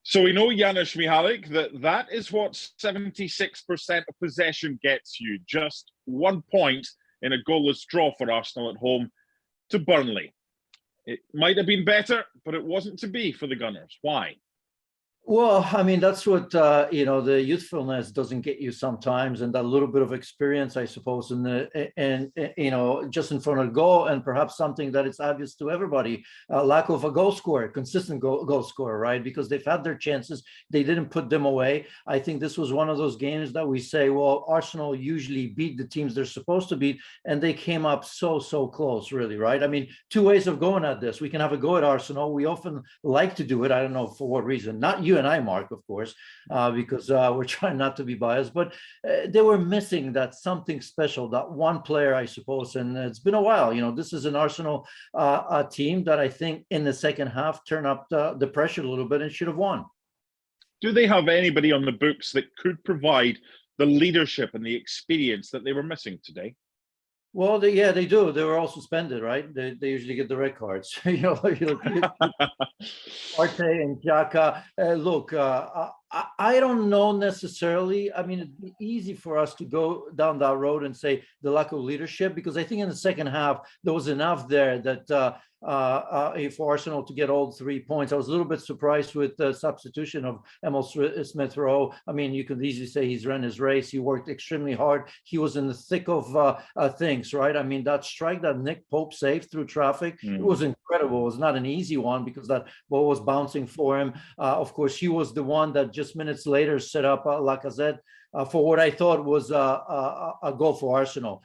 So we know, Janusz Michallik, that is what 76% of possession gets you. Just 1 point in a goalless draw for Arsenal at home to Burnley. It might have been better, but it wasn't to be for the Gunners. Why? Well, I mean, that's what, the youthfulness doesn't get you sometimes, and that little bit of experience, I suppose, just in front of goal, and perhaps something that is obvious to everybody, lack of a goal scorer, consistent goal scorer, right? Because they've had their chances. They didn't put them away. I think this was one of those games that we say, well, Arsenal usually beat the teams they're supposed to beat, and they came up so close, really, right? I mean, two ways of going at this. We can have a go at Arsenal. We often like to do it. I don't know for what reason. Not you and I, Mark, of course, because we're trying not to be biased, but they were missing that something special, that one player, I suppose, and it's been a while. This is an Arsenal team that I think in the second half turned up the pressure a little bit and should have won. Do they have anybody on the books that could provide the leadership and the experience that they were missing today? Well, they do. They were all suspended, right? They usually get the red cards. Arte and Xhaka. Look, I don't know necessarily. I mean, it'd be easy for us to go down that road and say the lack of leadership, because I think in the second half there was enough there that for Arsenal to get all 3 points. I was a little bit surprised with the substitution of Emil Smith-Rowe. I mean, you could easily say he's run his race. He worked extremely hard. He was in the thick of things, right? I mean, that strike that Nick Pope saved through traffic, it was incredible. It was not an easy one because that ball was bouncing for him. Of course, he was the one that just minutes later set up Lacazette for what I thought was a goal for Arsenal.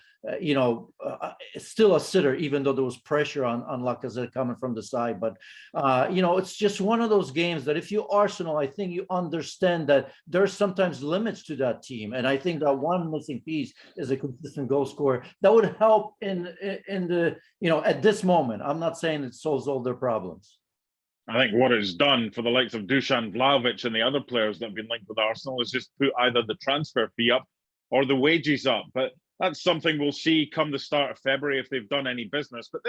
Still a sitter, even though there was pressure on Lacazette coming from the side. But, it's just one of those games that if you Arsenal, I think you understand that there's sometimes limits to that team. And I think that one missing piece is a consistent goal scorer that would help in the, at this moment. I'm not saying it solves all their problems. I think what it's done for the likes of Dusan Vlahovic and the other players that have been linked with Arsenal is just put either the transfer fee up or the wages up. But that's something we'll see come the start of February if they've done any business. But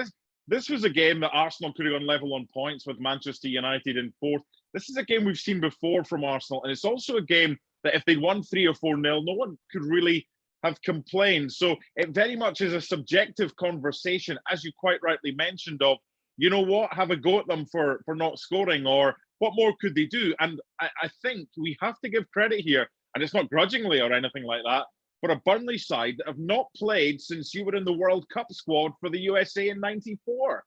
this was a game that Arsenal could have gone level on points with Manchester United in fourth. This is a game we've seen before from Arsenal. And it's also a game that if they'd won 3 or 4-0, no one could really have complained. So it very much is a subjective conversation, as you quite rightly mentioned, of, you know what, have a go at them for not scoring, or what more could they do? And I think we have to give credit here, and it's not grudgingly or anything like that, for a Burnley side that have not played since you were in the World Cup squad for the USA in '94.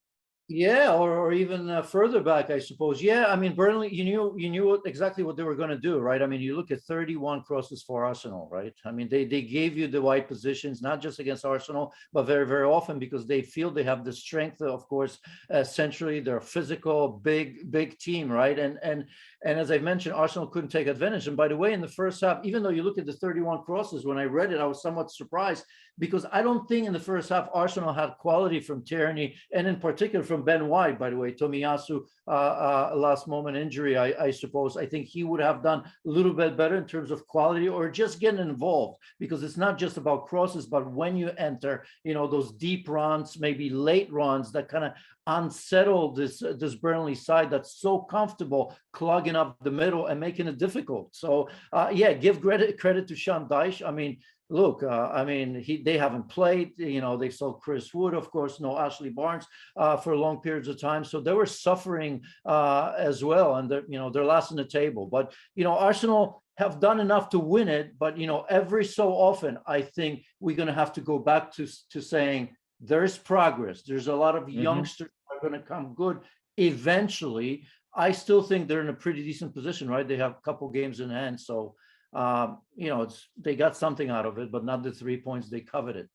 Yeah, or even further back, I suppose. Yeah, I mean, Burnley, you knew exactly what they were going to do, right? I mean, you look at 31 crosses for Arsenal, right? I mean, they gave you the wide positions, not just against Arsenal, but very, very often because they feel they have the strength, of course, centrally. They're a physical, big team, right? And as I mentioned, Arsenal couldn't take advantage. And by the way, in the first half, even though you look at the 31 crosses, when I read it, I was somewhat surprised because I don't think in the first half Arsenal had quality from Tierney, and in particular from Ben White, by the way. Tomiyasu, last moment injury, I suppose. I think he would have done a little bit better in terms of quality or just getting involved, because it's not just about crosses, but when you enter, those deep runs, maybe late runs that kind of unsettle this Burnley side that's so comfortable clogging up the middle and making it difficult. So, give credit to Sean Dyche. I mean, look, they haven't played. They saw Chris Wood, of course, no Ashley Barnes for long periods of time. So they were suffering as well, and they're last in the table. But Arsenal have done enough to win it. But every so often, I think we're going to have to go back to saying there's progress. There's a lot of youngsters who are going to come good eventually. I still think they're in a pretty decent position, right? They have a couple games in hand, so. They got something out of it, but not the 3 points they coveted.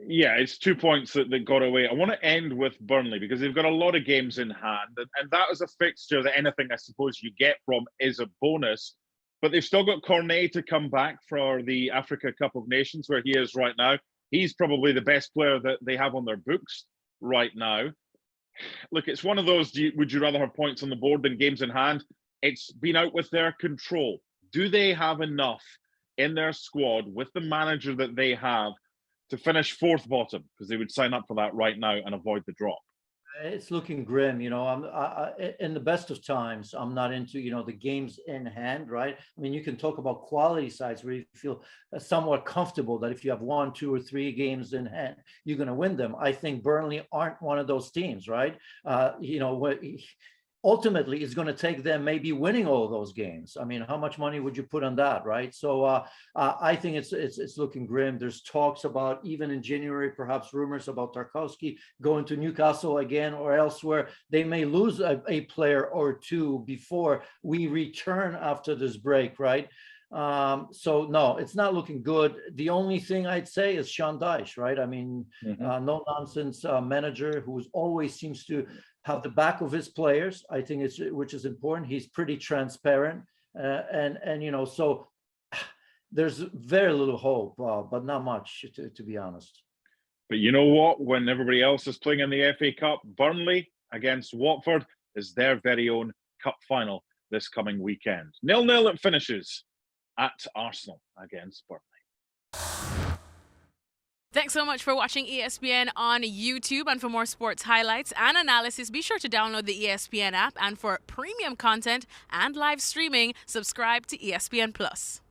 Yeah, it's 2 points that got away. I want to end with Burnley because they've got a lot of games in hand, and that is a fixture that anything I suppose you get from is a bonus. But they've still got Cornet to come back for the Africa Cup of Nations, where he is right now. He's probably the best player that they have on their books right now. Look, it's one of those, would you rather have points on the board than games in hand? It's been out with their control. Do they have enough in their squad with the manager that they have to finish fourth bottom? Because they would sign up for that right now and avoid the drop. It's looking grim, in the best of times, I'm not into, the games in hand, right? I mean, you can talk about quality sides where you feel somewhat comfortable that if you have 1, 2, or 3 games in hand, you're going to win them. I think Burnley aren't one of those teams, right? Ultimately it's going to take them maybe winning all of those games. I mean, how much money would you put on that, right? So I think it's looking grim. There's talks about, even in January, perhaps rumors about Tarkowski going to Newcastle again or elsewhere. They may lose a player or two before we return after this break, right? So no, it's not looking good. The only thing I'd say is Sean Dyche, right? I mean, no nonsense manager who always seems to have the back of his players. I think which is important. He's pretty transparent, and so there's very little hope, but not much, to be honest. But you know what? When everybody else is playing in the FA Cup, Burnley against Watford is their very own cup final this coming weekend. 0-0 it finishes at Arsenal against Burnley. Thanks so much for watching ESPN on YouTube. And for more sports highlights and analysis, be sure to download the ESPN app. And for premium content and live streaming, subscribe to ESPN Plus.